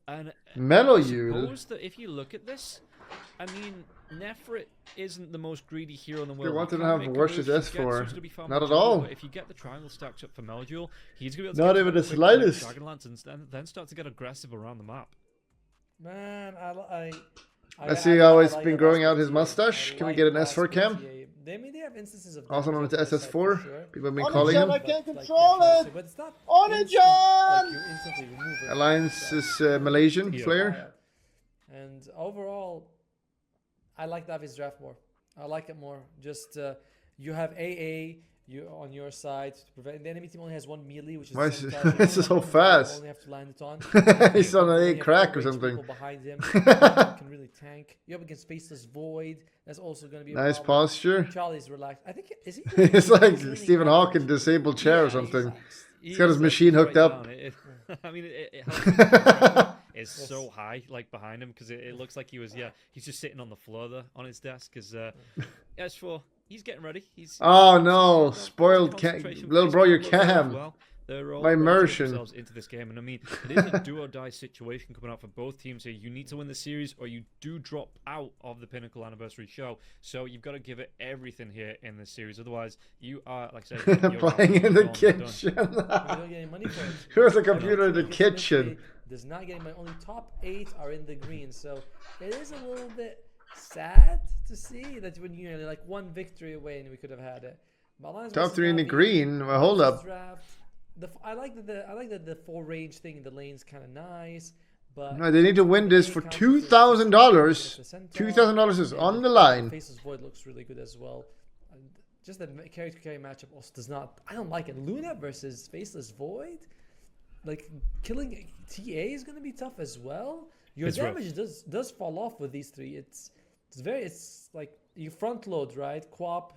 And Mellow I you. suppose that if you look at this, I mean, Nefrit isn't the most greedy hero in the world. They wanted He to can have make a versus move, she gets, so S4. it's gonna be far Not more at jungle, all. But if you get the triangle stacks up for Melodiel, he's gonna be able to Not get even to the quick slightest. Dragonlance and then start to get aggressive around the map. Man, I see how it's like been that growing out aspect his TA. mustache. I Can we like get an that S4 aspect cam? TA. They have instances of Also known damage as on the side for SS4. sure. People have been On it, calling John, I him. can't Like, control it. but it's not On it, instant, John! like you instantly remove it. Alliance is Malaysian Yeah. player. And overall, I like Navi's draft more. I like it more. Just you have AA you on your side to prevent the enemy team only has one melee, which is Why the is same it- target. it's You so only fast? Only have to land it on. He's on an You A have crack or four range something. people behind him. Can really tank. You have against Faceless Void. That's also going to be a Nice problem. posture. Charlie's relaxed. I think is he? It's like he's Stephen leaning Hawking disabled chair or Yeah, something. He's got his machine hooked up. I mean, it helps that the camera is so high, like behind him, because it looks like he was. Yeah, he's just sitting on the floor there on his desk. Because as for he's getting ready. He's Oh no, he's spoiled concentration little bro, your phase as cam. well. They're all My ready to put immersion. themselves into this game, and I mean, it is a do or die situation coming out for both teams here. You need to win the series, or you do drop out of the Pinnacle Anniversary show. So you've got to give it everything here in this series. Otherwise, you are, like I say, you're Playing in the gone, you're done. kitchen. You don't get any money for it. Here's a computer in the kitchen. Does not get any money. Only top 8 are in the green, so it is a little bit sad to see that when you're like one victory away and we could have had it. Top 3 in the green. Well, hold up. Draft, I like that the 4 range thing in the lane's kind of nice, but No, they need to win this for $2,000. $2,000 is on the line. Faceless Void looks really good as well. And just the carry-to-carry matchup also does not. I don't like it. Luna versus Faceless Void, like killing TA is going to be tough as well. Your It's damage does fall off with these 3. It's like you front load, right? Quap,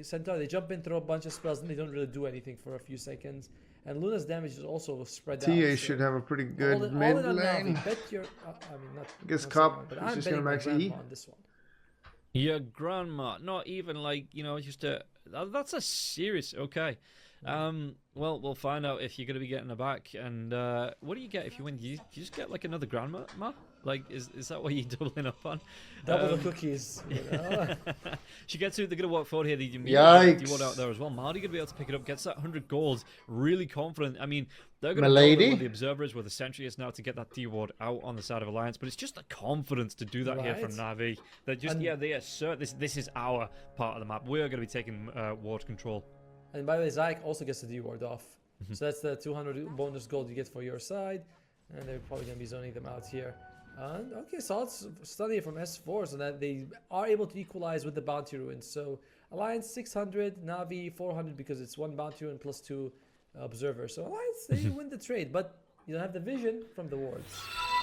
Centaur, they jump in, throw a bunch of spells, and they don't really do anything for a few seconds. And Luna's damage is also spread out. TA should have a pretty good mid lane. Bet your, I mean, not. I guess not Cop saying, but is I'm just gonna betting my max grandma E. on this one. Your grandma, not even like, just a. That's a serious. Okay. Well, we'll find out if you're going to be getting her back. And what do you get if you win? Do you just get like another grandma? Like, is that what you're doubling up on? Double the cookies. You know? She gets to. They're going to walk forward here. The Yikes. D-Ward out there as well. Marty going to be able to pick it up. Gets that 100 gold. Really confident. I mean, they're going to know where the observer is, where the sentry is now to get that D-Ward out on the side of Alliance. But it's just the confidence to do that here from Navi. That just they assert this is our part of the map. We're going to be taking ward control. And by the way, Zyke also gets the D-Ward off. So that's the 200 bonus gold you get for your side. And they're probably going to be zoning them out here. And okay, solid study from S4 so that they are able to equalize with the bounty ruins. So Alliance 600, Navi 400 because it's 1 bounty ruin plus 2 observers. So Alliance, they win the trade, but you don't have the vision from the wards.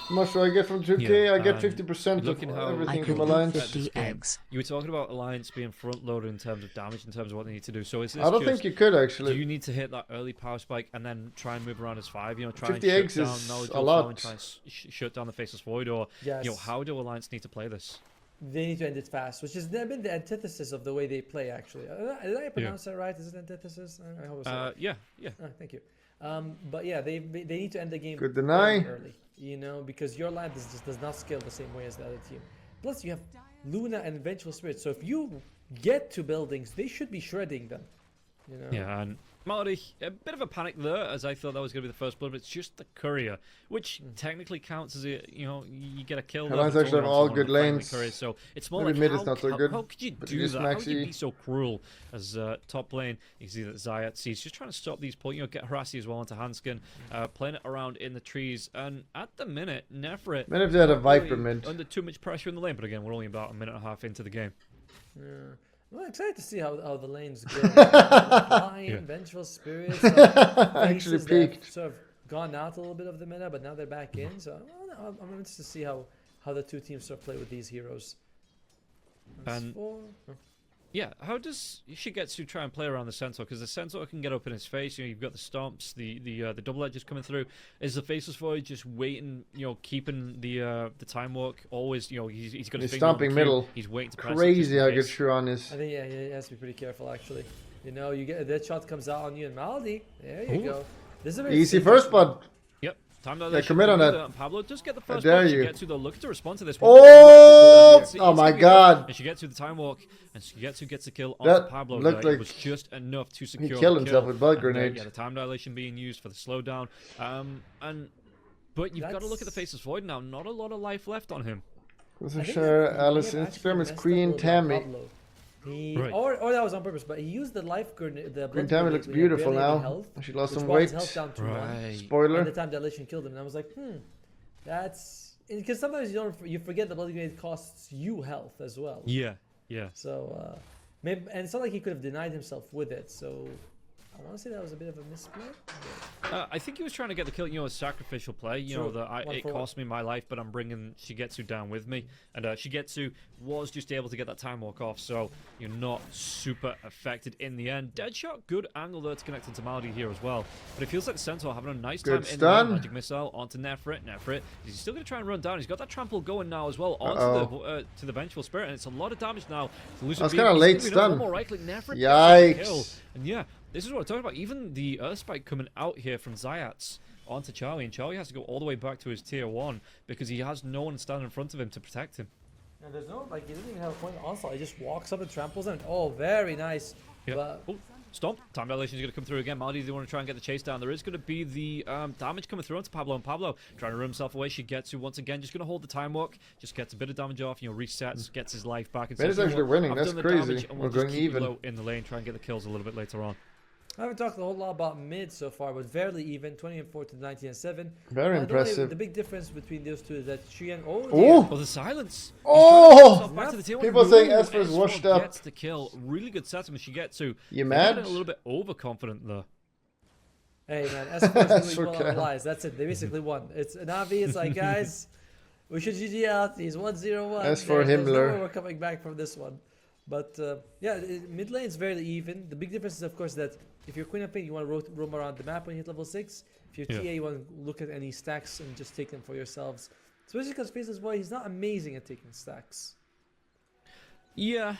How much do I get from 2K? Yeah, I get 50% of looking how everything I from could Alliance. eat 50 eggs. You were talking about Alliance being front loaded in terms of damage, in terms of what they need to do. So is this I don't think you could do actually. you need to hit that early power spike and then try and move around as 5? Try 50 and eggs shut down is Knowledge a Flow lot. and try and shut down the Faceless Void, or Yes. how do Alliance need to play this? They need to end it fast, which has been the antithesis of the way they play, actually. Did I pronounce that right? Is it antithesis? I hope so. Yeah. Oh, thank you. But yeah, they need to end the game Good deny. early, because your line just does not scale the same way as the other team. Plus, you have Luna and Vengeful Spirit, so if you get to buildings, they should be shredding them. Yeah, and Marty, a bit of a panic there, as I thought that was going to be the first blood, but it's just the courier, which technically counts as a, you get a kill. Alliance there, actually have all good lanes. Courier, so it's more Maybe like mid is not so good, how could you but do it is that? How could you maxi. be so cruel as top lane? You can see that Zayat sees just trying to stop these points, get Harassi as well onto Hanskin, playing it around in the trees, and at the minute, Nefrit Maybe if they had a Viper really mid. under too much pressure in the lane, but again, we're only about a minute and a half into the game. Yeah. Well, excited to see how the lanes go. Flying, Vengeful Spirits, Actually faces that peaked. have sort of gone out a little bit of the meta, but now they're back in. So I'm interested to see how the two teams sort of play with these heroes. And Yeah, how does Shigetsu try and play around the Centaur? Because the Centaur can get up in his face. You know, you've got the stomps, the double edges coming through. Is the Faceless Void just waiting? You know, keeping the time walk always? You know, he's got his finger on the stomping cue. middle. He's waiting to press Crazy it how good Shuron is. I think yeah, he has to be pretty careful actually. You know, you get a dead shot comes out on you and Maldi. There you go. This is a very Easy safe first, one. bud. Yep. Time Yeah, commit on that. Pablo does get the first dare punch. you. Shigetsu though looking to respond to this. Oh! It's Oh my gonna be enough. God. And Shigetsu the time walk, and Shigetsu gets the kill That on Pablo. looked It like was just enough to secure. He the killed kill. himself with bug And, grenade. yeah, the time dilation being used for the slowdown. But you've got to look at the Faceless Void now. Not a lot of life left on him. Let's I think share that he Alice may have actually Instagram. It's messed up a Queen little bit on Tammy. Pablo. Right. Or that was on purpose, but he used the life grenade. The Queen blood Tammy grenade looks when he had beautiful barely any now. health, She lost which some brought his weight. health down to 1. Right. And Spoiler. the time dilation killed him, and I was like, that's because sometimes you forget the blood grenade costs you health as well. Yeah. Yeah. So maybe, and it's not like he could have denied himself with it. So I want to say that was a bit of a misplay. I think he was trying to get the kill, you know, a sacrificial play. You know, it cost me my life, but I'm bringing Shigetsu down with me. And Shigetsu was just able to get that time walk off, so you're not super affected in the end. Deadshot, good angle there to connect into Maldi here as well. But it feels like the Centaur having a nice time in the end. Magic Missile onto Nefrit. Nefrit, he's still going to try and run down. He's got that trample going now as well onto to the Vengeful Spirit, and it's a lot of damage now. That's kind of late stun. Yikes. And yeah, this is what I'm talking about. Even the Earth Spike coming out here from Zayats onto Charlie, and Charlie has to go all the way back to his tier 1 because he has no one standing in front of him to protect him. And there's no, like, he doesn't even have a point of onslaught. He just walks up and tramples him. Oh, very nice. Yeah. But Stomp. Time dilation is going to come through again. Maldi, they want to try and get the chase down. There is going to be the damage coming through onto Pablo, and Pablo trying to run himself away. Shigetsu once again just going to hold the time walk, just gets a bit of damage off, you know, resets, gets his life back. It's actually winning. That's crazy. We're going even. Low in the lane, try and get the kills a little bit later on. I haven't talked a whole lot about mid so far, but fairly even, 20-4 to 19-7. Very impressive. The big difference between those two is that Xian, oh, the silence. People saying Esper is washed up. Gets the kill. Really good setup. Shigetsu. You mad? A little bit overconfident though. Hey man, Esper is really well analyzed. That's it. They basically won. It's Navi. It's like, guys, we should GG out. He's 1-0-1. As for There's no Himmler, way we're coming back from this one. But yeah, mid lane is very even. The big difference is, of course, that if you're Queen of Pain, you want to roam around the map when you hit level 6. If you're TA, you want to look at any stacks and just take them for yourselves. Especially because Faceless Boy, he's not amazing at taking stacks. Yeah,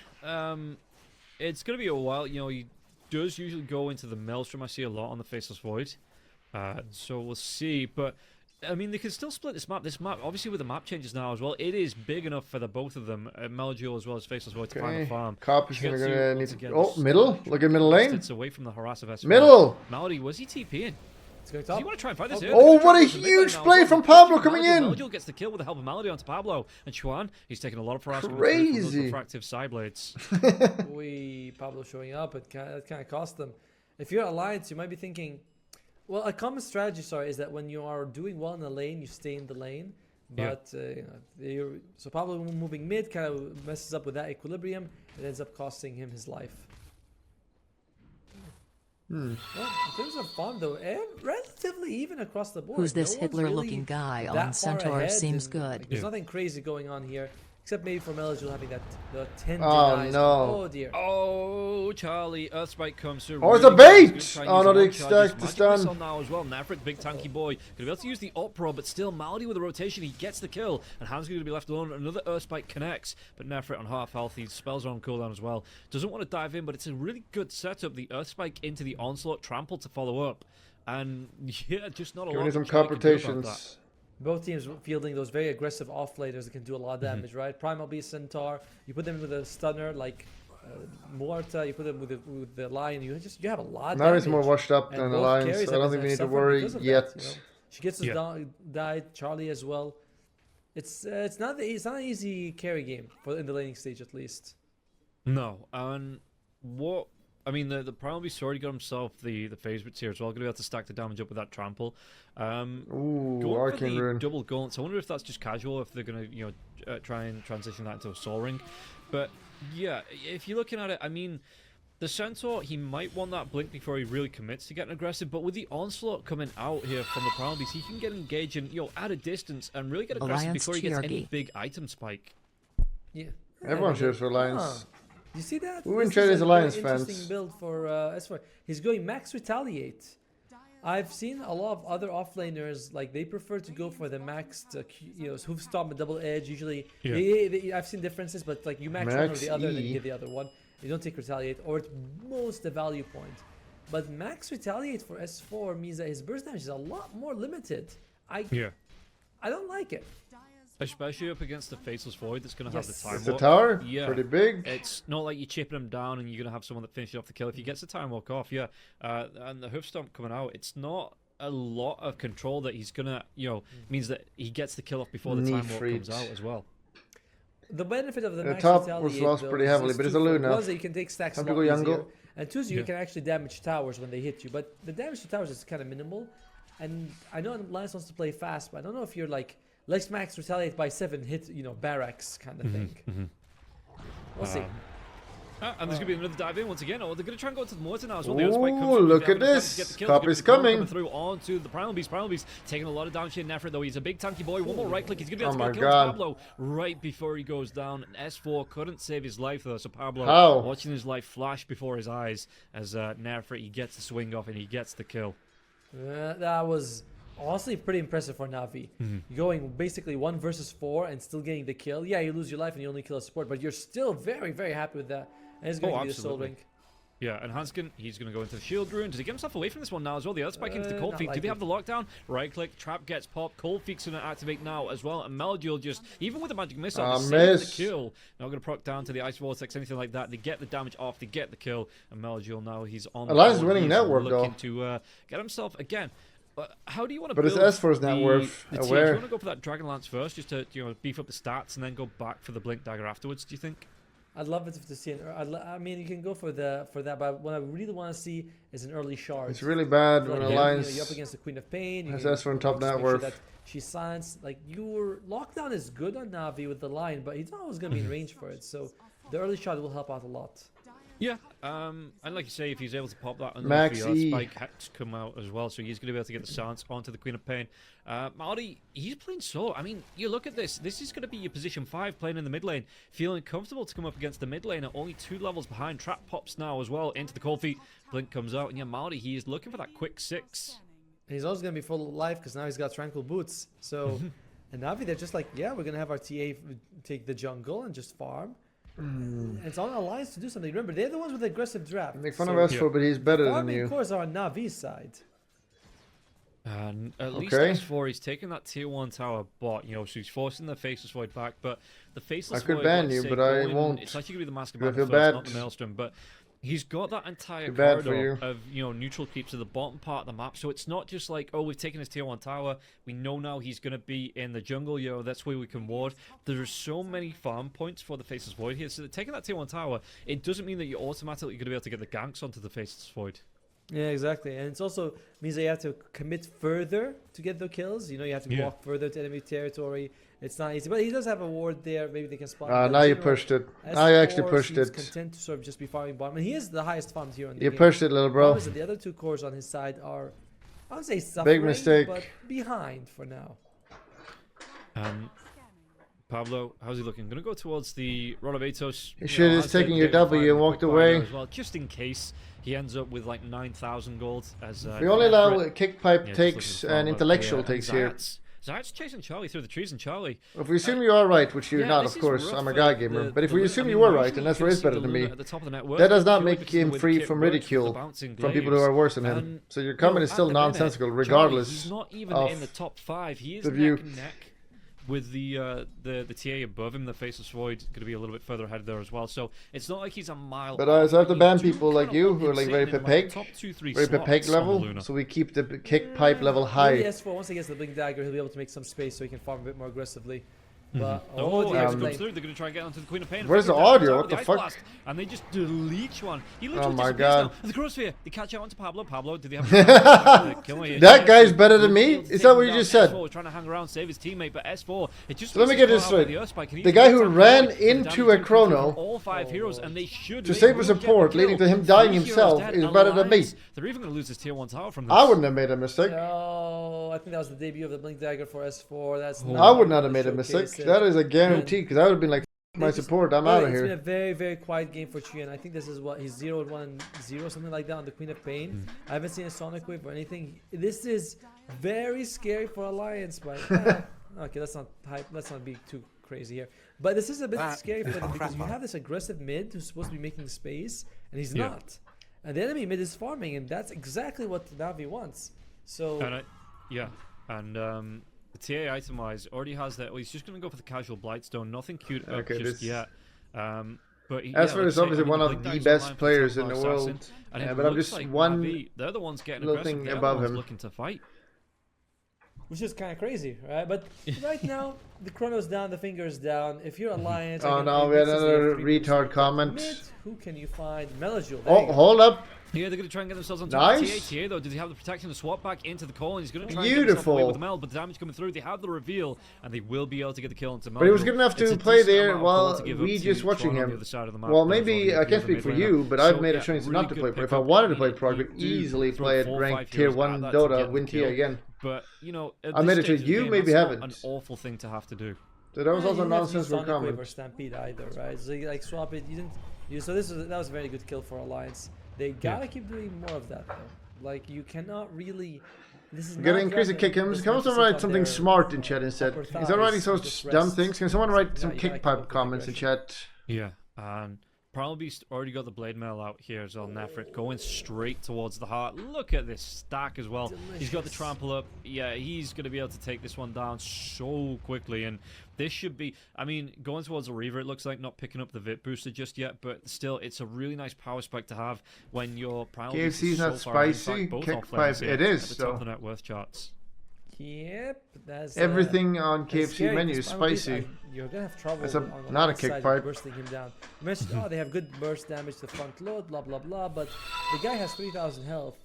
it's going to be a while. You know, he does usually go into the Maelstrom. I see a lot on the Faceless Void. So we'll see. But, I mean, they can still split this map. This map, obviously with the map changes now as well, it is big enough for the both of them, Meljoul as well as Faceless Void, to find the farm. Cop is going to need to... Oh, middle? Look at middle lane. It's away from the harass of Middle! Maldi, was he TPing? It's going top. Do you want to try and fight this? Oh, what a huge play from Pablo coming in! Meljoul gets the kill with the help of Maldi onto Pablo. And Xuan, he's taking a lot of harassment. Crazy! With those refractive side blades. Pablo showing up, it kind of cost them. If you're Alliance, you might be thinking... Well, a common strategy, is that when you are doing well in the lane, you stay in the lane. But so Pablo moving mid kind of messes up with that equilibrium. It ends up costing him his life. Well, in terms of farm, though, relatively even across the board. Who's this Hitler-looking guy on Centaur? Seems good. There's nothing crazy going on here. Except maybe for Meljoul having the 10 Oh, denies. no. Oh, dear. Oh, Charlie. Earthspike comes through. Oh, it's a bait! Oh, no, they stacked the stun. Now as well. Nefrit, big tanky boy. Gonna be able to use the Opera, but still, Maldi with a rotation. He gets the kill. And Hans going to be left alone. Another Earthspike connects. But Nefrit on half health. His spells are on cooldown as well. Doesn't want to dive in, but it's a really good setup. The Earthspike into the Onslaught Trample to follow up. And yeah, just not a lot. Give me some complications. Both teams fielding those very aggressive offlaters that can do a lot of damage, right? Primal Beast, Centaur. You put them with a stunner like Morta. You put them with the Lion. You have a lot of damage. Now he's more washed up than Alliance, so I don't think we need to worry yet. That, She gets us died. Charlie as well. It's not an easy carry game in the laning stage at least. No, and what? I mean, the Primal Beast already got himself the phase bits here as well. Going to be able to stack the damage up with that trample. Ooh, Arcane Rune. Double gauntlets. I wonder if that's just casual, if they're going to try and transition that into a Soul Ring. But yeah, if you're looking at it, I mean, the Centaur, he might want that blink before he really commits to getting aggressive. But with the onslaught coming out here from the Primal Beast, he can get engaged and at a distance and really get aggressive before he gets any big item spike. Yeah. Everyone cheers for Alliance. You see that? Who in This chat is a Alliance very fans? interesting build for S4. He's going max retaliate. I've seen a lot of other offlaners, like they prefer to go for the maxed, hoof stomp and double edge. Usually, I've seen differences, but like you max one or the other, then you get the other one. You don't take retaliate, or at most the value point. But max retaliate for S4 means that his burst damage is a lot more limited. I don't like it. Especially up against the Faceless Void that's going to have the time walk. The tower? Yeah. Pretty big. It's not like you're chipping him down and you're going to have someone that finishes off the kill. If he gets the time walk off, and the hoof stomp coming out, it's not a lot of control that he's going to, means that he gets the kill off before the time walk comes out as well. The benefit of the max top retaliate, was lost though, pretty heavily, but it's a Luna. One is that you can take stacks a lot easier, and two is you can actually damage towers when they hit you. But the damage to towers is kind of minimal. And I know Alliance wants to play fast, but I don't know if you're like, let's max retaliate by 7, hit, barracks kind of thing. We'll see. And there's going to be another dive in once again. Oh, they're going to try and go to the mortar now as well. Oh, look at this. Copy's coming. Coming through onto the Primal Beast. Primal Beast taking a lot of damage in effort, though. He's a big tanky boy. One more right click. He's going to be able to kill Pablo right before he goes down. And S4 couldn't save his life, though. So Pablo watching his life flash before his eyes as Nefrit, he gets the swing off and he gets the kill. That was honestly pretty impressive for Navi. Going basically 1 versus 4 and still getting the kill. Yeah, you lose your life and you only kill a support, but you're still very, very happy with that. And it's going to be the Soul Ring. Yeah, and Hanskin, he's going to go into the Shield Rune. Does he get himself away from this one now as well? The other spike into the Cold Feet. Do they have the lockdown? Right click, trap gets popped. Cold Feet's going to activate now as well. And Melduel just, even with the magic missile, saves the kill. Not going to proc down to the Ice Vortex, anything like that. They get the damage off, they get the kill. And Melduel now, he's on the Alliance is winning network, though. Looking to get himself, again, how do you want to build it's S4's net worth. Do you want to go for that Dragon Lance first, just to beef up the stats, and then go back for the Blink Dagger afterwards, do you think? I'd love it to see I mean, you can go for that, but what I really want to see is an early shard. It's really bad when Alliance you're up against the Queen of Pain. has S4 on top net worth. Sure she's silenced. Like, your lockdown is good on Navi with the line, but he's not always going to be in range for it. So the early shard will help out a lot. Yeah, and like you say, if he's able to pop that under the spike had to come out as well, so he's going to be able to get the silence onto the Queen of Pain. Maori, he's playing solo. I mean, you look at this. This is going to be your position 5 playing in the mid lane, feeling comfortable to come up against the mid lane at only 2 levels behind. Trap pops now as well into the Cold Feet. Blink comes out, and yeah, Maori, he is looking for that quick 6. And he's also going to be full of life because now he's got Tranquil Boots. So, and Navi, they're just like, yeah, we're going to have our TA take the jungle and just farm. And it's on Alliance to do something. Remember, they're the ones with the aggressive draft. Make fun of S4, but he's better than you. Of course, are on Navi's side. And at least S4, he's taking that tier 1 tower bot, so he's forcing the Faceless Void back, but the Faceless Void... I could ban you, but I won't. It's actually going to be the Mask of Man first, not the Maelstrom, but he's got that entire corridor of, neutral creeps to the bottom part of the map, so it's not just like, oh, we've taken his tier 1 tower, we know now he's going to be in the jungle, that's where we can ward. There are so many farm points for the Faceless Void here, so taking that tier 1 tower, it doesn't mean that you're automatically going to be able to get the ganks onto the Faceless Void. Yeah, exactly. And it also means that you have to commit further to get the kills. You have to walk further to enemy territory. It's not easy. But he does have a ward there. Maybe they can spot now you pushed it. Now you actually pushed it. Content to sort of just be farming bottom. And he is the highest farmed hero in the game. You pushed it, little bro. The other 2 cores on his side are, I would say, suffering, big mistake, but behind for now. Pablo, how's he looking? Gonna go towards the Rod of Elaitoh. He should have taken your W and walked away. As well, just in case he ends up with like 9,000 gold. As we only allow kick pipe takes and intellectual takes here. Zayat's chasing Charlie through the trees, and Charlie... If we assume you are right, which you're not, of course, I'm a guy gamer, but if we assume you were right, and that's where he's better than me, that does not make him free from ridicule from people who are worse than him. So your comment is still nonsensical, regardless he's not even in the top 5. He is neck and neck with the TA above him. The Faceless Void going to be a little bit further ahead there as well. So it's not like he's a mile. But I have to ban people like you who are like very pepeg level, so we keep the kick pipe level high. S4, once he gets the Blink Dagger, he'll be able to make some space so he can farm a bit more aggressively. But they're going to try and get onto the Queen of Pain. Where's the audio? What the fuck? And they just delete one. Oh my god. The Crowsphere. They catch out onto Pablo. Pablo, do they have that guy's better than me? Is that what you just said? S4 trying to hang around, save his teammate, but S4, it just let me get this straight. The guy who ran into a chrono all 5 heroes, and they should to save a support, leading to him dying himself, is better than me. They're even going to lose his tier 1 tower from this. I wouldn't have made a mistake. No, I think that was the debut of the Blink Dagger for S4. That's I would not have made a mistake. That is a guarantee, because I would have been like, my support. I'm out of here. It's been a very, very quiet game for Chien. I think this is what he's 0-1-0, something like that on the Queen of Pain. I haven't seen a Sonic Wave or anything. This is very scary for Alliance, but okay, let's not hype. Let's not be too crazy here. But this is a bit scary for them because you have this aggressive mid who's supposed to be making space, and he's not. And the enemy mid is farming, and that's exactly what Navi wants. So the TA item-wise already has that. Well, he's just going to go for the casual Blightstone. Nothing cute just yet. But Asphalt is obviously one of the best players in the world. But I'm just one they're the ones getting little thing above him. Looking to fight. Which is kind of crazy, right? But right now, the chrono's down, the finger's down. If you're Alliance... Oh no, we had another retard comment. Mid, who can you find? Melajul. Oh, hold up. Yeah, they're going to try and get themselves onto nice. TA, though. Does he have the protection to swap back into the call? And he's going to try and get himself away with the Mel, but the damage coming through. They have the reveal, and they will be able to get the kill into Mel. But he was good enough to play there while we just watching him. Well, maybe I can't speak for you, but I've made a choice not to play Pro. If I wanted to play Pro, I could easily play at ranked tier 1 Dota, win TA again. But, you know, I made a choice. You maybe haven't. An awful thing to have to do. So that was also nonsense for comment. Or Stampede either, right? So you like swap it. You didn't. So that was a very good kill for Alliance. They gotta keep doing more of that though. Like you cannot really. This is gotta increase the kick. Can someone write something smart in chat instead? He's already so dumb things. Can someone write some kick pipe comments in chat? Yeah. Probably already got the blade mail out here as well. Nefrit going straight towards the heart. Look at this stack as well. Delicious. He's got the trample up. Yeah, he's going to be able to take this one down so quickly. And this should be, I mean, going towards the Reaver, it looks like not picking up the VIP booster just yet. But still, it's a really nice power spike to have when you're proud. KFC's not spicy. Kick pipe, it is. At the top of the net worth charts. Yep, that's everything on KFC menu is spicy. You're gonna have trouble. It's not a kick pipe. Bursting him down. You mentioned, they have good burst damage to front load, blah blah blah. But the guy has 3,000 health.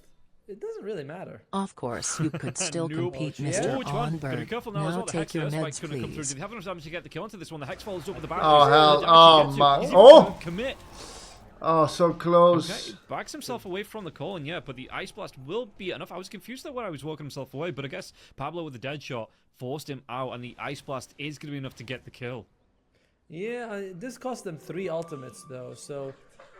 It doesn't really matter. Of course, you could still compete, Mr. Verrk. Now take your meds, please. Do they have enough damage to get the kill onto this one? The Hex falls over the back. Oh hell! Oh my! Oh! Commit. Oh, so close. Okay, backs himself away from the call, and yeah, but the Ice Blast will be enough. I was confused there when I was walking himself away, but I guess Pablo with the dead shot forced him out, and the Ice Blast is going to be enough to get the kill. Yeah, this cost them 3 ultimates, though, so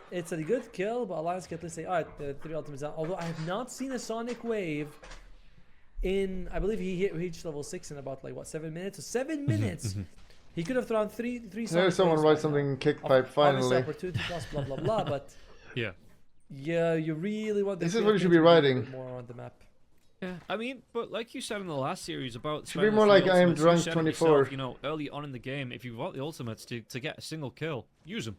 it's a good kill, but Alliance can at least say, alright, 3 ultimates down. Although I have not seen a Sonic Wave in, I believe he reached level 6 in about, like, what, 7 minutes? So 7 minutes! He could have thrown three There's someone write something kick pipe finally. Opportunity cost, blah blah blah, but yeah, you really want. This is what you should be writing. More on the map. Yeah, I mean, but like you said in the last series about, should be more like I am drunk 24. Yourself, you know, early on in the game, if you've got the ultimates to get a single kill, use them.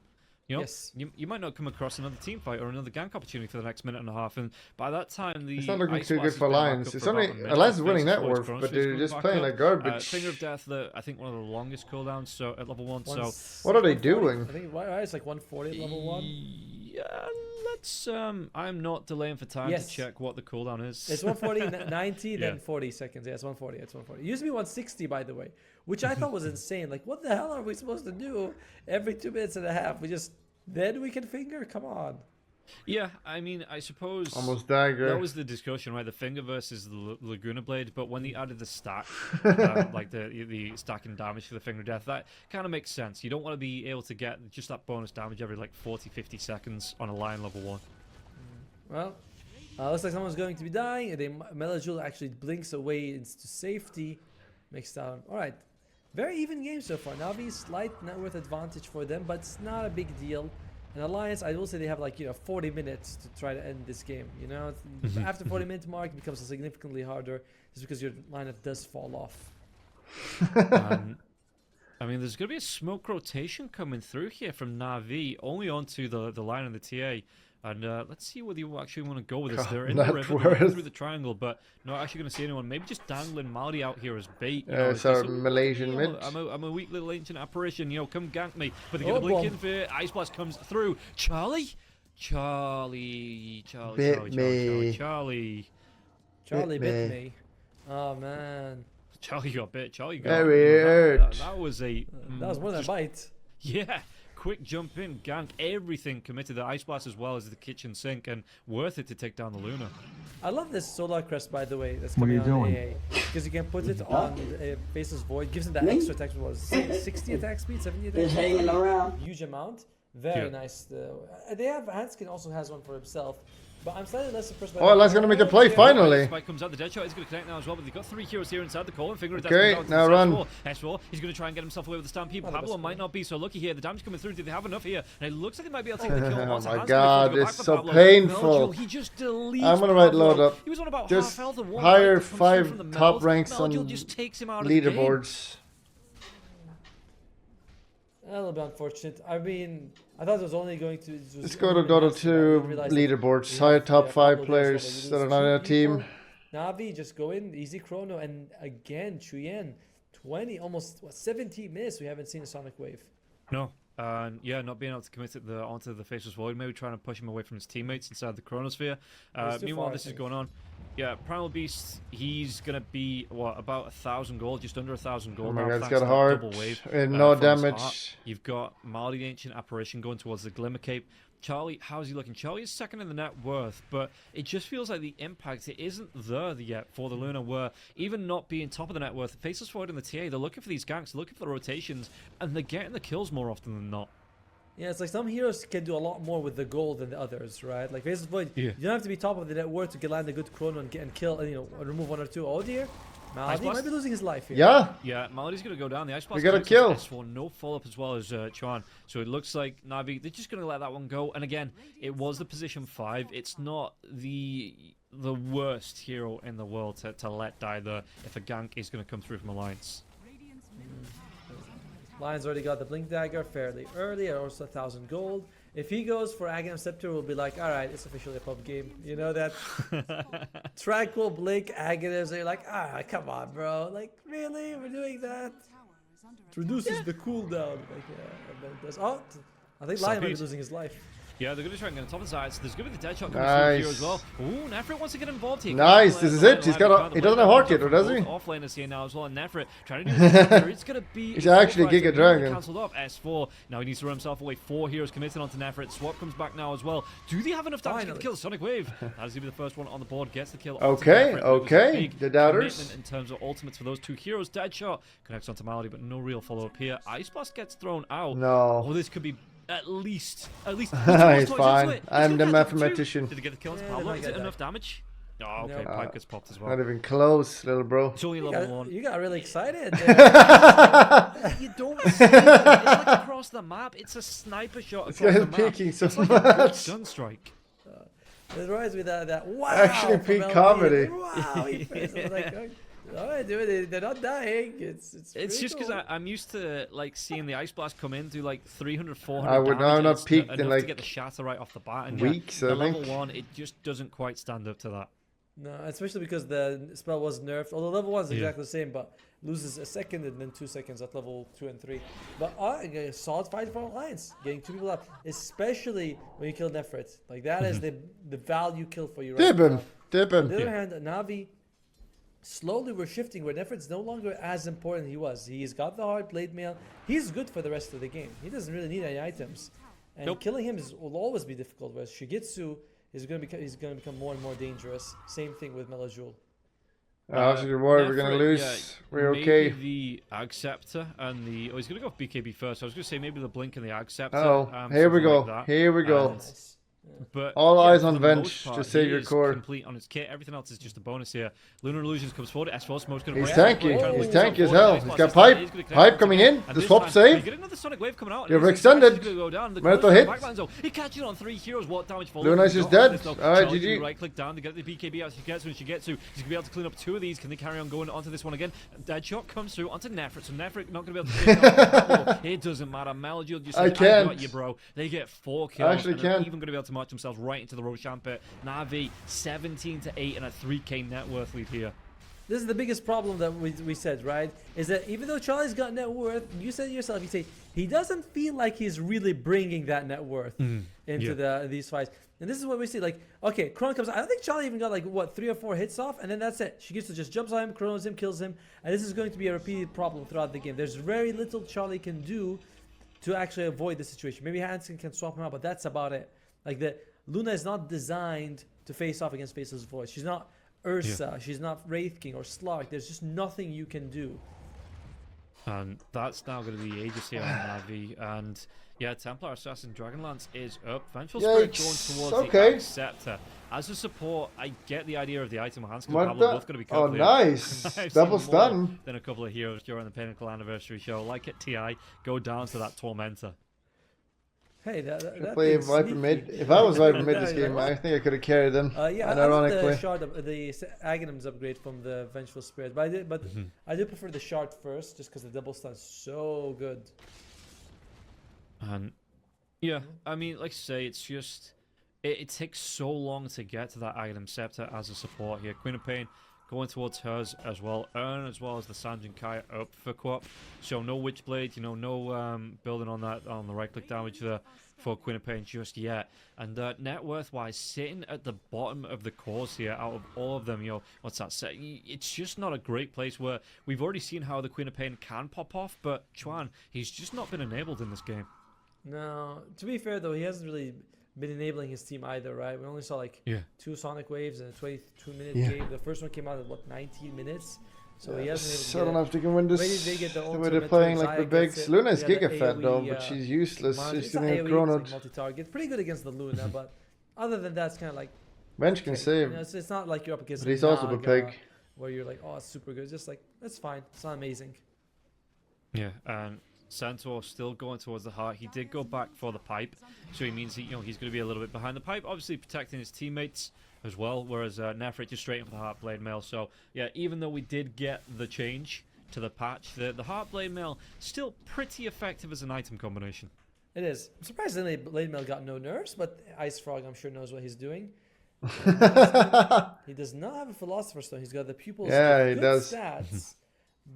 You know, yes. you might not come across another team fight or another gank opportunity for the next minute and a half, and by that time the it's not looking too good for Alliance. It's only Alliance is winning that war, but they're just playing like garbage. Finger of Death, I think one of the longest cooldowns, so at level 1. So what are they doing? I think it's like 140 at level 1. Yeah, let's. I'm not delaying for time to check what the cooldown is. It's 140, 90, then 40 seconds. Yeah, it's 140. It's 140. It used to be 160, by the way, which I thought was insane. Like, what the hell are we supposed to do every 2 minutes and a half? Then we can finger? Come on. Yeah, I mean, I suppose almost dagger. That was the discussion, right? The finger versus the Laguna Blade, but when they added the stack, like the stacking damage for the Finger of Death, that kind of makes sense. You don't want to be able to get just that bonus damage every like 40-50 seconds on a line level 1. Well, looks like someone's going to be dying. Melajul actually blinks away into safety. Makes down. All right. Very even game so far. Navi, slight net worth advantage for them, but it's not a big deal. And Alliance, I will say they have 40 minutes to try to end this game. You know, after 40-minute mark, it becomes significantly harder just because your lineup does fall off. I mean, there's going to be a smoke rotation coming through here from Navi, only onto the line of the TA. And let's see whether you actually want to go with this. They're in the river, they're through the triangle, but not actually going to see anyone. Maybe just dangling Maori out here as bait. It's our Malaysian mid. I'm a weak little ancient apparition. You know, come gank me. But they're going to blink in for Ice Blast comes through. Charlie bit me. Oh man. Charlie got bit. Charlie got very hurt. That was more than a bite. Yeah. quick jump in, gank, everything committed. The Ice Blast as well as the kitchen sink, and worth it to take down the Luna. I love this Solar Crest, by the way, that's coming on AA. Because you can put it on Faceless Void, gives it that extra attack, what was it, 60 attack speed, 70 attack speed? Hanging around. Huge amount. Very nice. They have, Hanskin also has one for himself. But I'm slightly less impressed by that's going to make a play finally. Spike comes out, the Deadshot is going to connect now as well, but they've got 3 heroes here inside the core. Okay, now run. S4, he's going to try and get himself away with the Stampede. Pablo might not be so lucky here. The damage coming through. Do they have enough here? And it looks like they might be able to take the kill. Oh my god, it's so painful. I'm going to write load up. He was on about just half health and one higher 5 top ranks on leaderboards. A little bit unfortunate. I mean, I thought it was only going to... Let's go to Dota 2 leaderboards. High top 5 players that are not in a team. Navi, just go in, easy chrono. And again, Chuyen, 20, almost 17 minutes. We haven't seen a Sonic Wave. No. Yeah, not being able to commit it onto the Faceless Void, maybe trying to push him away from his teammates inside the Chronosphere. Meanwhile, this is going on. Yeah, Primal Beast, he's going to be, about 1,000 gold, just under 1,000 gold. Oh my god, he's got a heart and no damage. You've got Marley, the Ancient Apparition, going towards the Glimmer Cape. Charlie, how's he looking? Charlie is second in the net worth, but it just feels like the impact, it isn't there yet for the Luna, where even not being top of the net worth, Faceless Void and the TA, they're looking for these ganks, they're looking for the rotations, and they're getting the kills more often than not. Yeah, it's like some heroes can do a lot more with the gold than the others, right? Like Faceless Void, you don't have to be top of the net worth to land a good chrono and kill, and remove 1 or 2. Oh dear. Malady might be losing his life here. Yeah, Malady's going to go down. The Ice Blast. We got a kill. No follow-up as well as Chuan. So it looks like Navi, they're just going to let that one go. And again, it was the position 5. It's not the worst hero in the world to let die there if a gank is going to come through from Alliance. Lion's already got the Blink Dagger fairly early, also 1,000 gold. If he goes for Aghanim Scepter, we'll be like, alright, it's officially a pub game. You know that? Tranquil, Blink, Aghanims, they're like, come on, bro. Like, really? We're doing that? It reduces the cooldown. Like, I think Lion might be losing his life. Yeah, they're going to try and get on top of the sides. There's going to be the Deadshot coming through here as well. Ooh, Nefrit wants to get involved here. Nice, this is it. He doesn't have heart yet, or does he? Offlaners here now as well, and Nefrit trying to do this. It's going to be... He's actually Giga Dragon. Cancelled off. S4. Now he needs to run himself away. 4 heroes committed onto Nefrit. Swap comes back now as well. Do they have enough damage to get the kill? Sonic Wave. That is going to be the first one on the board. Gets the kill. Okay. The doubters. In terms of ultimates for those 2 heroes. Deadshot connects onto Malady, but no real follow-up here. Ice Blast gets thrown out. No. Oh, this could be... At least. He's fine. I'm the mathematician. Did he get the kill? Is it enough damage? Oh, okay. Pipe gets popped as well. Not even close, little bro. It's only level 1. You got really excited. You don't see it. It's like across the map. It's a sniper shot across the map. Peeking so it's much. Like a Sunstrike. It reminds me that wow. Actually, peak comedy. Wow. Alright, dude, they're not dying. It's just because I'm used to like seeing the Ice Blast come in, do like 300, 400 I'm not peaked in like to get the shatter right off the bat. And weeks, the I level think. 1, it just doesn't quite stand up to that. No, especially because the spell was nerfed. Although level 1 is exactly the same, but loses a second and then 2 seconds at level 2 and 3. But a solid fight for Alliance, getting 2 people up, especially when you kill Nefrit. Like that is the value kill for you. Right now. Dip On the other hand, Navi. Slowly we're shifting where Nefrit's no longer as important he was. He's got the hard blade mail. He's good for the rest of the game. He doesn't really need any items. And killing him will always be difficult, whereas Shigitsu is going to become more and more dangerous. Same thing with Melajul. We're going to lose. We're okay. Maybe the Ag Scepter and the... Oh, he's going to go with BKB first. I was going to say maybe the Blink and the Ag Scepter. Oh, here we go. Like here we go. But all eyes on Venge to save your core. Complete on his kit. Everything else is just a bonus here. Lunar Illusions comes forward. S4 Smoke's going to He's tanky. He's tanky as hell. He's got pipe coming in. The swap save. Get another Sonic Wave coming out. You've extended. Metal hit. He catches it on 3 heroes. What damage falls? Luna's just dead. Alright, GG. Right click down to get the BKB out. She gets to. He's going to be able to clean up 2 of these. Can they carry on going onto this one again? Deadshot comes through onto Nefrit. So Nefrit not going to be able to take out. It doesn't matter. Melajul just says, I got you, bro. They get 4 kills. I actually can't. Even going to be able to march themselves right into the Roshampet. Navi 17-8 and a 3k net worth lead here. This is the biggest problem that we said, right? Is that even though Charlie's got net worth, you said yourself, you say he doesn't feel like he's really bringing that net worth into these fights. And this is what we see. Like, okay, Chrono comes out. I don't think Charlie even got like what 3 or 4 hits off, and then that's it. Shigitsu just jumps on him, chronos him, kills him, and this is going to be a repeated problem throughout the game. There's very little Charlie can do to actually avoid the situation. Maybe Hanskin can swap him out, but that's about it. Like the Luna is not designed to face off against Faceless Void. She's not Ursa. Yeah. She's not Wraith King or Slark. There's just nothing you can do. And that's now going to be Aegis here on Navi. And yeah, Templar Assassin Dragonlance is up. Vengeful Spirit going towards the Scepter. As a support, I get the idea of the item. Hanskin and Pablo both going to be Oh, nice. Double stun. Then a couple of heroes during the Pinnacle Anniversary show, like at TI, go down to that Tormentor. Hey, that play Viper mid. If I was Viper mid this game, I think I could have carried them. Yeah, ironically, the Aghanims upgrade from the Vengeful Spirit, but I do prefer the shard first, just because the double stun is so good. And yeah, I mean, like I say, it's just it takes so long to get to that Aghanim Scepter as a support here. Queen of Pain going towards hers as well. Urn as well as the Sanjin Kai up for co-op. So no Witchblade, you know, no building on that on the right click damage there for Queen of Pain just yet. And net worth wise, sitting at the bottom of the course here out of all of them, you know, what's that set? It's just not a great place where we've already seen how the Queen of Pain can pop off, but Chuan, he's just not been enabled in this game. No, to be fair though, he hasn't really been enabling his team either, right? We only saw like 2 Sonic Waves in a 22-minute game. The first one came out at what, 19 minutes? So he hasn't able to so I don't know if they can win this the way they're playing like the bigs. Luna's Giga Fed though, but she's useless. She's doing a Chrono. Multi-target. Pretty good against the Luna, but other than that, it's kind of like... Bench can save. You know, it's not like you're up against but he's also a pig. Where you're like, oh, it's super good. It's just like, that's fine. It's not amazing. Yeah, and Centaur still going towards the heart. He did go back for the pipe, so he means he's going to be a little bit behind the pipe, obviously protecting his teammates as well, whereas Nefrit just straight in for the Heart Blade Mail. So yeah, even though we did get the change to the patch, the Heart Blade Mail still pretty effective as an item combination. It is. Surprisingly, Blade Mail got no nerfs, but Ice Frog I'm sure knows what he's doing. He does not have a Philosopher's Stone. He's got the pupils. Yeah, he does. Stats,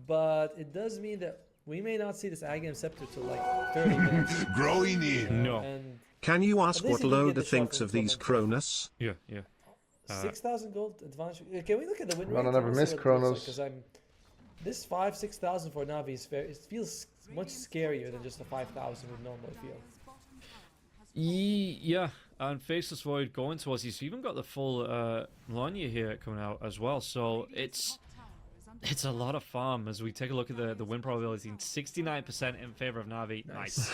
but it does mean that we may not see this Aghanim Scepter till like 30 minutes. Growing in. No. Can you ask what Loda thinks of these Kronos? Yeah. 6,000 gold advantage. Can we look at the win rate? I never miss Kronos. Because this 6,000 for Navi is fair. It feels much scarier than just the 5,000 would normally feel. Yeah, and Faceless Void going towards. He's even got the full Melania here coming out as well. So it's a lot of farm as we take a look at the win probability. 69% in favor of Navi. Nice.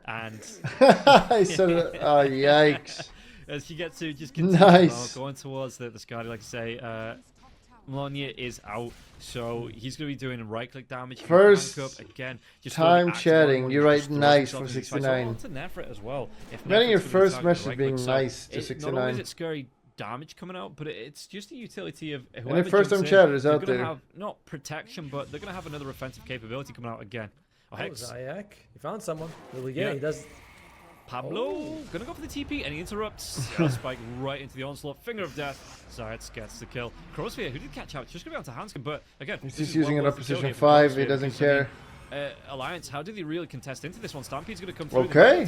And I said, oh yikes. As you get to just continue going towards the Skadi, like I say, Melania is out, so he's going to be doing right click damage. First again, just time chatting, you're right, nice for 69. To Nefrit as well. Getting your first message being nice to 69. Not only is it scary damage coming out, but it's just the utility of whoever. And the first time chatter is out there. Have not protection, but they're going to have another offensive capability coming out again. Oh, Hex. Zayak, he found someone. Yeah, he does. Pablo gonna go for the TP and he interrupts. Spike right into the onslaught. Finger of death. Zayat gets the kill. Crowsphere, who did catch out, just gonna be on to Hanskin, but again, he's just using it up position 5. He doesn't care. Alliance, how do they really contest into this one? Stampede's gonna come through. Okay.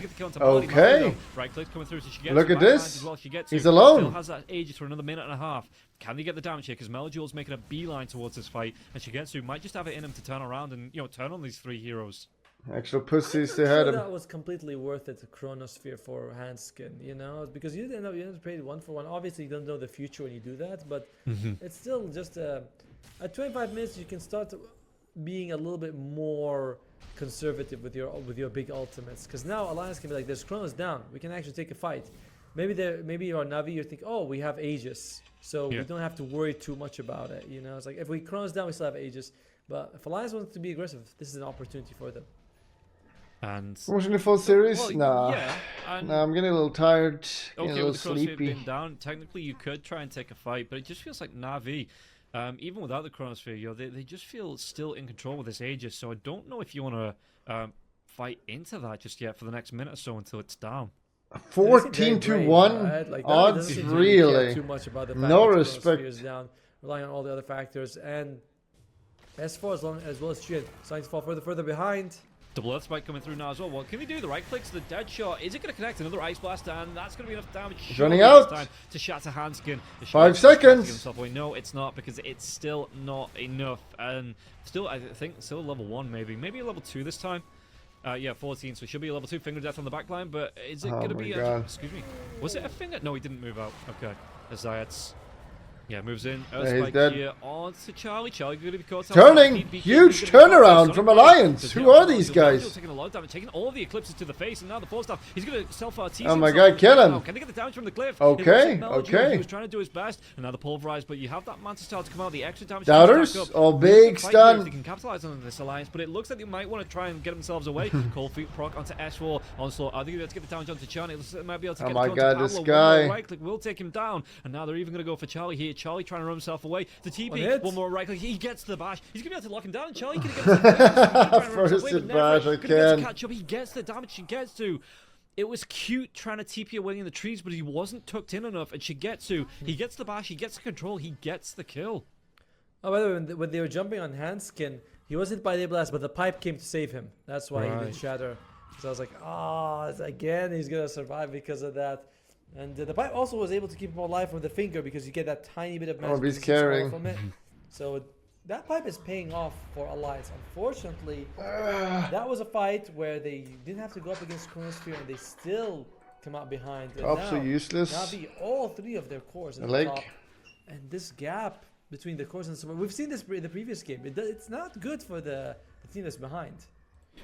Right click coming through, so she gets. Look at this. Well. She gets he's alone. Still has that Aegis for another minute and a half. Can they get the damage here? Because Melajewel's making a beeline towards this fight, and Shigetsu might just have it in him to turn around and turn on these 3 heroes. Actual pussies they had him. That was completely worth it, Chronosphere for Hanskin, because you didn't trade 1-for-1. Obviously, you don't know the future when you do that, but it's still just at 25 minutes you can start being a little bit more conservative with your big ultimates, because now Alliance can be like, "There's Chronos down, we can actually take a fight." Maybe you're Navi, you think, "Oh, we have Aegis, so we don't have to worry too much about it." It's like if we Chronos down, we still have Aegis. But if Alliance wants to be aggressive, this is an opportunity for them. And watching the full series? Nah. Nah, I'm getting a little tired, okay, a little sleepy. Being down, technically you could try and take a fight, but it just feels like Navi, even without the Chronosphere, they just feel still in control with this Aegis. So I don't know if you want to fight into that just yet for the next minute or so until it's down. 14-1 right? odds, really? Too much about the fact no that respect. Is down, relying on all the other factors, and S4 as well as Trian starting to fall further behind. Double Earth Spike coming through now as well. What can he do? The right clicks, the dead shot. Is it going to connect? Another Ice Blast, and that's going to be enough damage. He's running out. Time to shatter Hanskin. 5 seconds. No, it's not, because it's still not enough. And still, I think, still level 1 maybe. Maybe a level 2 this time. Yeah, 14, so should be a level 2 finger death on the backline, but is it going to be a... Excuse me. Was it a finger? No, he didn't move out. Okay. Zayat's... Yeah, moves in. He's dead. Here on to Charlie. Charlie going to be caught. Turning! Huge turnaround from Alliance! Who are these guys? Taking a lot of damage, taking all the eclipses to the face, and now the force staff. He's going to self-RT. Oh my god, kill him! Can they get the damage from the cliff? Okay, He was trying to do his best, and now the pulverize, but you have that Mantis Star to come out, the extra damage. Doubters? Oh, big stun. They can capitalize on this Alliance, but it looks like they might want to try and get themselves away. Cold Feet proc onto S4. Onslaught. Are they going to be able to get the damage onto Charlie? It looks like they might be able to get the god, this guy. Right click will take him down, and now they're even going to go for Charlie here. Charlie trying to run himself away. The TP, one more right click. He gets the bash. He's going to be able to lock him down. And Charlie can get the first bash, I can. Catch up. He gets the damage he gets to. It was cute trying to TP away in the trees, but he wasn't tucked in enough. And Shigetsu, he gets the bash, he gets the control, he gets the kill. Oh, by the way, when they were jumping on Handskin, he was hit by the blast, but the pipe came to save him. That's why he didn't shatter. So I was like, again, he's going to survive because of that. And the pipe also was able to keep him alive from the finger because you get that tiny bit of magic he's carrying from it. So that pipe is paying off for Alliance. Unfortunately, that was a fight where they didn't have to go up against Chronosphere and they still come out behind. Absolutely useless. Navi, all 3 of their cores at the top. And this gap between the cores and the support, we've seen this in the previous game. It's not good for the team that's behind.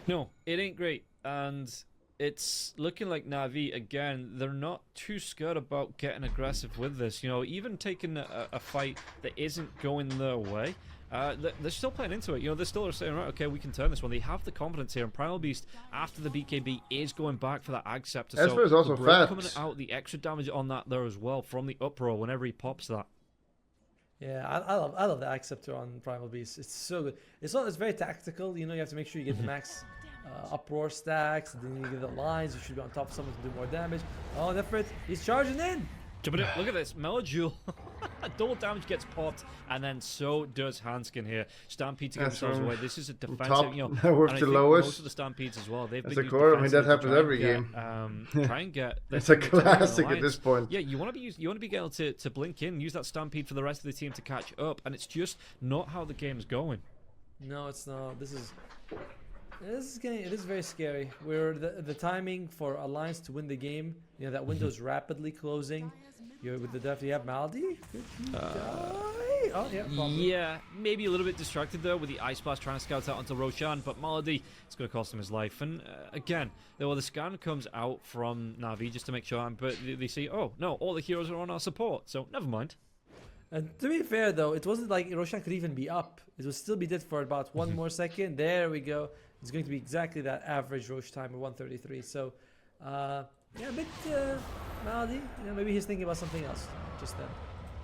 No, it ain't great. And it's looking like Navi, again, they're not too scared about getting aggressive with this. You know, even taking a fight that isn't going their way, they're still playing into it. You know, they're still saying, right, okay, we can turn this one. They have the confidence here. And Primal Beast, after the BKB, is going back for that Ag Scepter. So is also fat. Coming out, the extra damage on that there as well from the uproar whenever he pops that. Yeah, I love the Ag Scepter on Primal Beast. It's so good. It's very tactical. You know, you have to make sure you get the max uproar stacks, then you get the lines, you should be on top of someone to do more damage. Oh, Nefrit, he's charging in! Look at this, Melojule. Double damage gets popped, and then so does Handskin here. Stampede to get themselves away. This is a defensive, you know, we're to lowest. Most of the Stampedes as well. They've been I mean, that happens every game. Try and get. It's a classic at this point. Yeah, you want to be able to blink in, use that Stampede for the rest of the team to catch up, and it's just not how the game's going. No, it's not. This is it is very scary. Where the timing for Alliance to win the game, you know, that window is rapidly closing. You're with the death. You have Maldi. Oh yeah. Probably. Yeah, maybe a little bit distracted though with the Ice Blast trying to scout out onto Roshan, but Maldi, it's going to cost him his life. And again, the scan comes out from Navi just to make sure, but they see, oh no, all the heroes are on our support, so never mind. And to be fair though, it wasn't like Roshan could even be up. It would still be dead for about 1 more second. There we go. It's going to be exactly that average Roche time of 133. So, yeah, a bit Maldi. You know, maybe he's thinking about something else just then.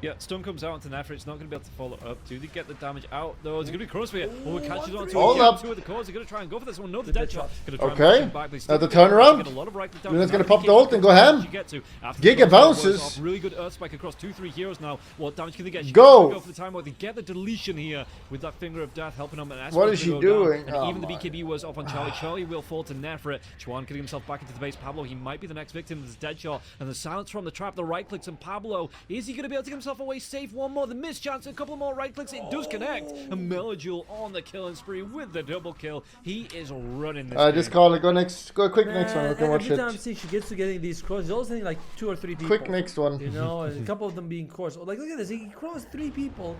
Yeah, stun comes out onto Nefrit. It's not going to be able to follow up. Do they get the damage out though? It's going to be Crossfire. Oh, it catches on to two of the cores. They're going to try and go for this one. No, the dead shot. Okay. Now the turnaround. Then it's going to pop the ult and go ham. Giga bounces. Really good Earth Spike across 2-3 heroes now. What damage can they get? Go for the time. They get the deletion here with that Finger of Death helping them. What is she doing? And even the BKB was off on Charlie. Charlie will fall to Nefrit. Chuan getting himself back into the base. Pablo, he might be the next victim of this dead shot. And the silence from the trap. The right clicks and Pablo. Is he going to be able to get himself away safe? One more, the missed chance, a couple more right clicks, it does connect. And Melojule on the killing spree with the double kill. He is running this game. Just call it, go quick next one, we can watch it. Every time she gets to getting these crosses, he's always hitting like 2 or 3 people. Quick next one. You know, and a couple of them being cores. Like, look at this, he crossed 3 people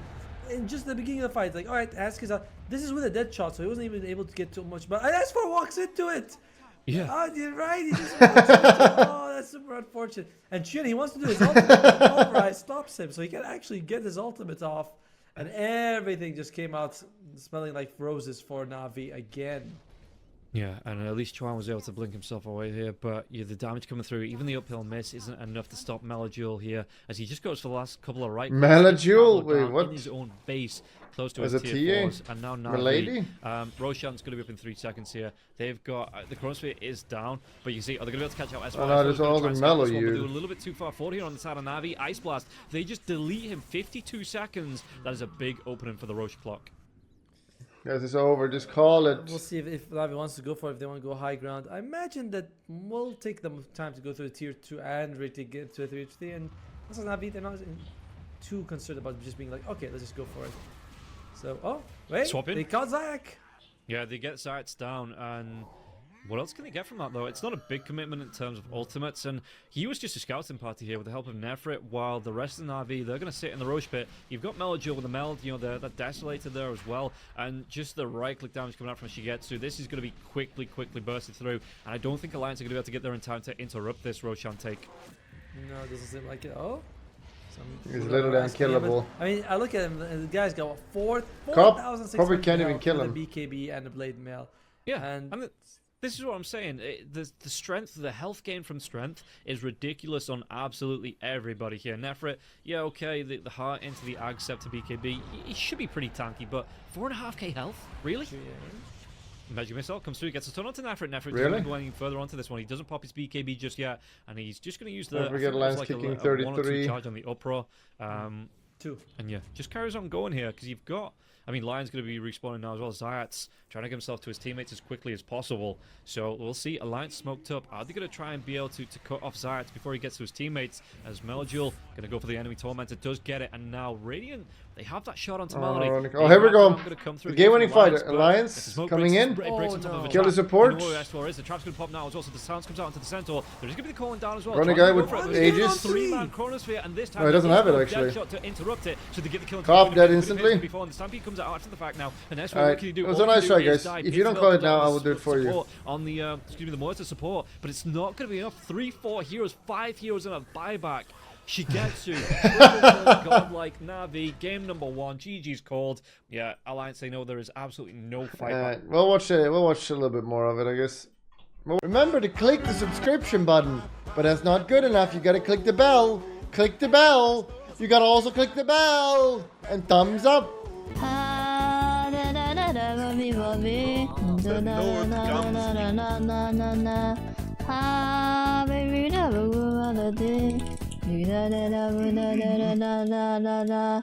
in just the beginning of the fight. It's like, alright, Ask is out. This is with a dead shot, so he wasn't even able to get too much. But S4 walks into it. Yeah. Oh, you're right. He just oh, that's super unfortunate. And Shin, he wants to do his ultimate. Pulverize stops him, so he can actually get his ultimate off. And everything just came out smelling like roses for Navi again. Yeah, and at least Chuan was able to blink himself away here, but the damage coming through, even the uphill miss isn't enough to stop Melojule here, as he just goes for the last couple of right. Melojule? Wait, what? In his own base, close to his tier 4s, and now Navi. Roshan's going to be up in 3 seconds here. They've got, the Chronosphere is down, but you see, are they going to be able to catch out S1? Oh no, there's all the Melojule. They're a little bit too far forward here on the side of Navi. Ice Blast, they just delete him 52 seconds. That is a big opening for the Roche clock. Guys, it's over. Just call it. We'll see if Navi wants to go for it, if they want to go high ground. I imagine that will take them time to go through tier 2 and really to get to a tier 3. And also Navi, they're not too concerned about just being like, okay, let's just go for it. So, oh, wait, swap in. They caught Zayak. Yeah, they get Zayats down, and What else can they get from that, though? It's not a big commitment in terms of ultimates, and he was just a scouting party here with the help of Nefrit, while the rest of the Navi, they're going to sit in the Roche pit. You've got Melojil with the Meld, you know, that Desolator there as well, and just the right-click damage coming out from Shigetsu. This is going to be quickly bursted through, and I don't think Alliance are going to be able to get there in time to interrupt this Roshan take. No, it doesn't seem like it. Oh. He's literally unkillable. I mean, I look at him, and the guy's got 4,600 probably can't even kill him. The BKB and the Blade Mail. Yeah, and this is what I'm saying. The strength, the health gain from strength is ridiculous on absolutely everybody here. Nefrit, yeah, okay, the heart into the Ag Scepter BKB, he should be pretty tanky, but 4.5k health? Really? Yeah. Magic Missile comes through, gets a ton onto Nefrit. Nefrit doesn't go any further onto this one. He doesn't pop his BKB just yet, and he's just going to use the like kicking 33 1 or 2 charge on the Upro. 2. And yeah, just carries on going here, because you've got... I mean, Lion's going to be respawning now as well. Zayat's trying to get himself to his teammates as quickly as possible. So we'll see. Alliance smoked up. Are they going to try and be able to cut off Zayat before he gets to his teammates? As Melojil going to go for the enemy Tormentor, does get it. And now Radiant, they have that shot onto Melody. Oh, here we go. The game-winning fight. Alliance coming in. Kill the support. The trap's going to pop now as well. So the sounds comes out into the Centaur. There's going to be the calling down as well. Running guy with Aegis. 3-man Chronosphere, and this time no, he doesn't have it actually. Shot to interrupt it. So they get the kill. Cop dead instantly. Before the Stampede comes out after the fact now. And that's what can you do? It was a nice try, guys. If you don't call it now, I will do it for you. On the the mortar support, but it's not going to be enough. 3-4 heroes, 5 heroes in a buyback. Shigetsu, godlike Navi, game number 1. GG's called. Yeah, Alliance, they know there is absolutely no fight back. We'll watch a little bit more of it, I guess. Remember to click the subscription button, but that's not good enough. You gotta click the bell. Click the bell. You gotta also click the bell and thumbs up.